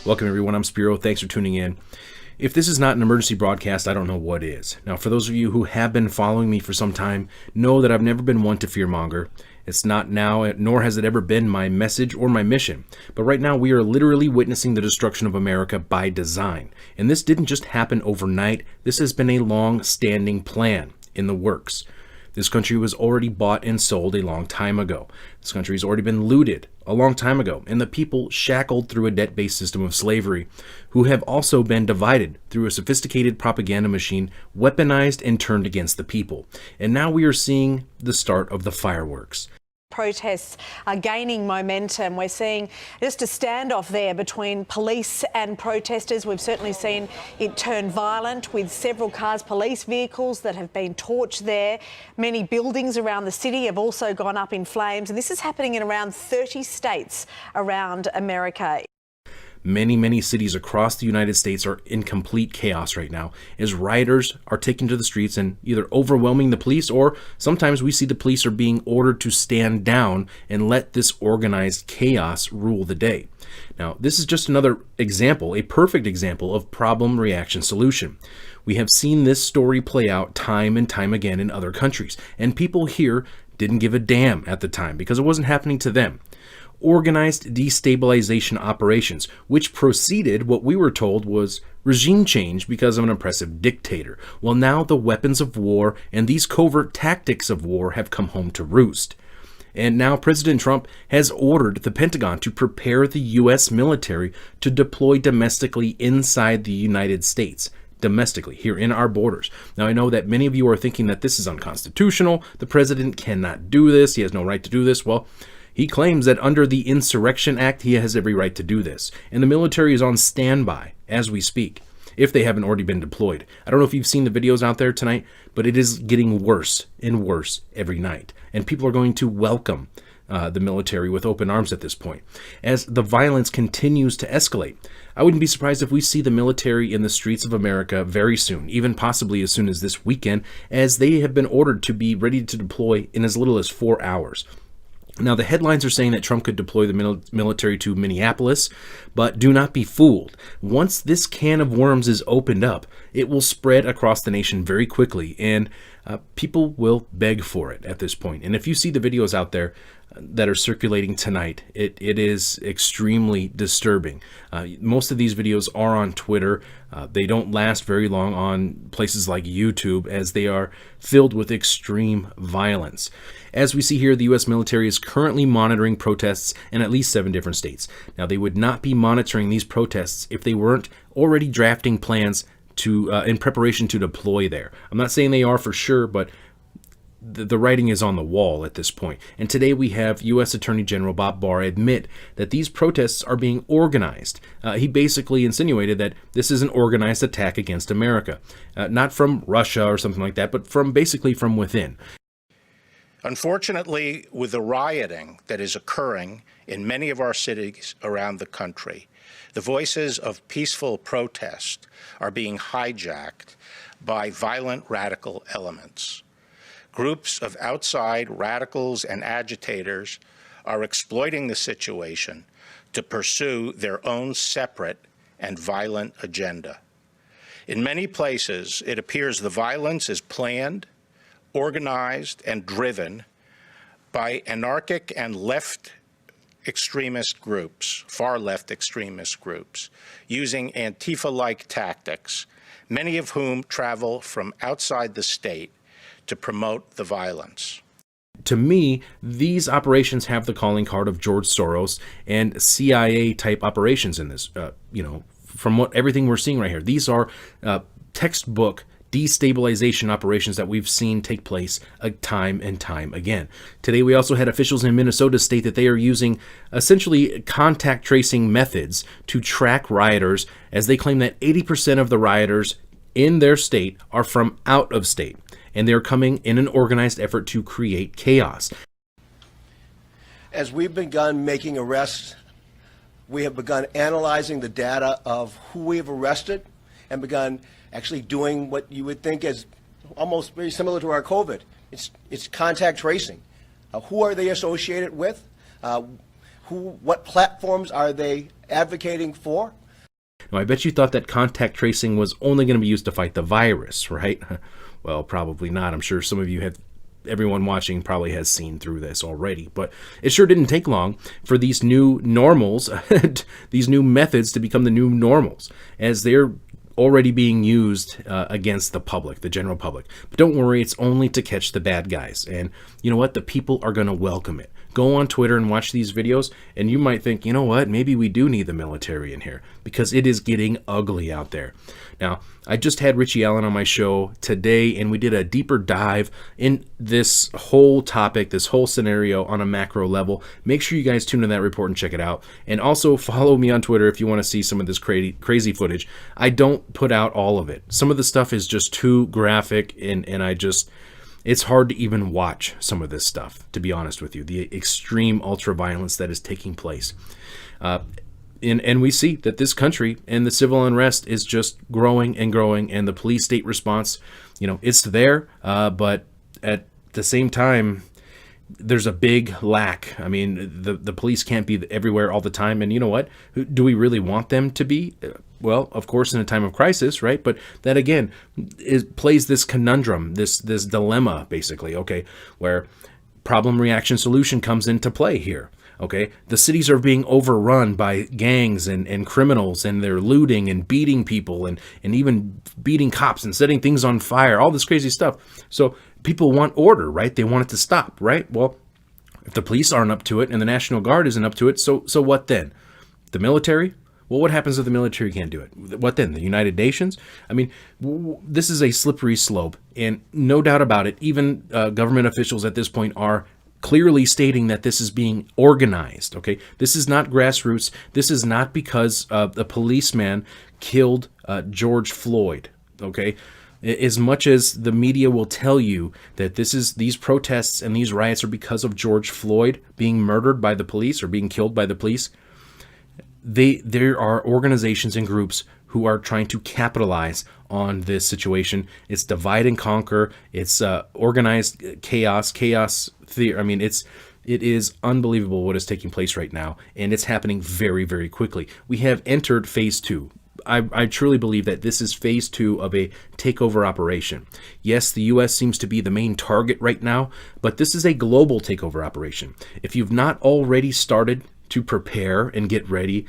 Welcome, everyone. I'm Spiro. Thanks for tuning in. If this is not an emergency broadcast, I don't know what is. Now, for those of you who have been following me for some time, know that I've never been one to fearmonger. It's not now, nor has it ever been my message or my mission. But right now, we are literally witnessing the destruction of America by design. And this didn't just happen overnight. This has been a long-standing plan in the works. This country was already bought and sold a long time ago. This country has already been looted a long time ago, and the people shackled through a debt-based system of slavery, who have also been divided through a sophisticated propaganda machine, weaponized and turned against the people. And now we are seeing the start of the fireworks. Protests are gaining momentum. We're seeing just a standoff there between police and protesters. We've certainly seen it turn violent with several cars, police vehicles that have been torched there. Many buildings around the city have also gone up in flames. And this is happening in around 30 states around America. Many cities across the United States are in complete chaos right now as rioters are taking to the streets and either overwhelming the police, or sometimes we see the police are being ordered to stand down and let this organized chaos rule the day. Now, this is just another example, a perfect example of problem, reaction, solution. We have seen this story play out time and time again in other countries, and people here didn't give a damn at the time because it wasn't happening to them. Organized destabilization operations, which preceded what we were told was regime change because of an oppressive dictator. Well, now the weapons of war and these covert tactics of war have come home to roost. And now President Trump has ordered the Pentagon to prepare the U.S. military to deploy domestically inside the United States. Domestically, here in our borders. Now, I know that many of you are thinking that this is unconstitutional. The president cannot do this. He has no right to do this. Well, he claims that under the Insurrection Act, he has every right to do this. And the military is on standby as we speak, if they haven't already been deployed. I don't know if you've seen the videos out there tonight, but it is getting worse and worse every night. And people are going to welcome the military with open arms at this point, as the violence continues to escalate. I wouldn't be surprised if we see the military in the streets of America very soon, even possibly as soon as this weekend, as they have been ordered to be ready to deploy in as little as 4 hours. Now, the headlines are saying that Trump could deploy the military to Minneapolis, but do not be fooled. Once this can of worms is opened up, it will spread across the nation very quickly, and people will beg for it at this point. And if you see the videos out there that are circulating tonight, it is extremely disturbing. Most of these videos are on Twitter. They don't last very long on places like YouTube, as they are filled with extreme violence. As we see here, the U.S. military is currently monitoring protests in at least 7 different states. Now, they would not be monitoring these protests if they weren't already drafting plans to in preparation to deploy there. I'm not saying they are for sure, but the writing is on the wall at this point. And today we have U.S. Attorney General Bob Barr admit that these protests are being organized. He basically insinuated that this is an organized attack against America, not from Russia or something like that, but basically from within. Unfortunately, with the rioting that is occurring in many of our cities around the country, the voices of peaceful protest are being hijacked by violent radical elements. Groups of outside radicals and agitators are exploiting the situation to pursue their own separate and violent agenda. In many places, it appears the violence is planned, organized, and driven by anarchic and left extremist groups, far left extremist groups, using Antifa-like tactics, many of whom travel from outside the state to promote the violence. To me, these operations have the calling card of George Soros and CIA-type operations in this, from everything we're seeing right here. These are textbook destabilization operations that we've seen take place time and time again. Today, we also had officials in Minnesota state that they are using essentially contact tracing methods to track rioters, as they claim that 80% of the rioters in their state are from out of state, and they're coming in an organized effort to create chaos. As we've begun making arrests, we have begun analyzing the data of who we have arrested and begun actually doing what you would think is almost very similar to our COVID. It's contact tracing. Who are they associated with? What platforms are they advocating for? Now, I bet you thought that contact tracing was only going to be used to fight the virus, right? Well, probably not. I'm sure some of you have, everyone watching probably has seen through this already, but it sure didn't take long for these new normals, these new methods to become the new normals, as they're already being used against the public, the general public. But don't worry, it's only to catch the bad guys. And you know what? The people are going to welcome it. Go on Twitter and watch these videos, and you might think, you know what? Maybe we do need the military in here, because it is getting ugly out there. Now, I just had Richie Allen on my show today, and we did a deeper dive in this whole topic, this whole scenario on a macro level. Make sure you guys tune in that report and check it out. And also follow me on Twitter if you want to see some of this crazy footage. I don't put out all of it. Some of the stuff is just too graphic, and it's hard to even watch some of this stuff, to be honest with you. The extreme ultra-violence that is taking place. And we see that this country and the civil unrest is just growing and growing, and the police-state response, it's there, but at the same time, there's a big lack. I mean, the police can't be everywhere all the time, and you know what? Do we really want them to be? Well, of course, in a time of crisis, right? But that, again, plays this conundrum, this dilemma, basically, okay, where problem, reaction, solution comes into play here. Okay, the cities are being overrun by gangs and criminals, and they're looting and beating people and even beating cops and setting things on fire, all this crazy stuff. So people want order, right? They want it to stop, right? Well, if the police aren't up to it and the National Guard isn't up to it, so what then? The military? Well, what happens if the military can't do it? What then? The United Nations? I mean, this is a slippery slope, and no doubt about it, even government officials at this point are clearly stating that this is being organized, okay? This is not grassroots. This is not because the policeman killed George Floyd, okay? As much as the media will tell you that these protests and these riots are because of George Floyd being murdered by the police or being killed by the police, there are organizations and groups who are trying to capitalize on this situation. It's divide and conquer. It's organized chaos theory. I mean, it is unbelievable what is taking place right now, and it's happening very, very quickly. We have entered phase 2. I truly believe that this is phase 2 of a takeover operation. Yes, the U.S. seems to be the main target right now, but this is a global takeover operation. If you've not already started to prepare and get ready,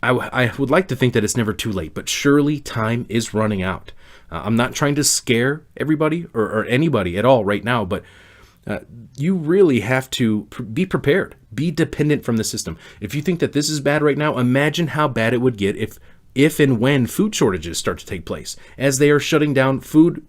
I would like to think that it's never too late, but surely time is running out. I'm not trying to scare everybody or anybody at all right now, but you really have to be prepared, be dependent from the system. If you think that this is bad right now, imagine how bad it would get if and when food shortages start to take place, as they are shutting down food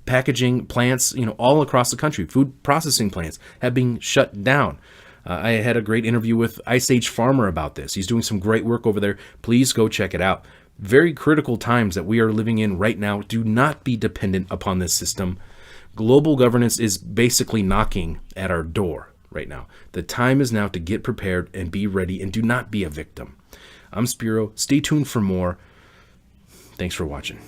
packaging plants, all across the country. Food processing plants have been shut down. I had a great interview with Ice Age Farmer about this. He's doing some great work over there. Please go check it out. Very critical times that we are living in right now. Do not be dependent upon this system. Global governance is basically knocking at our door right now. The time is now to get prepared and be ready, and do not be a victim. I'm Spiro. Stay tuned for more. Thanks for watching.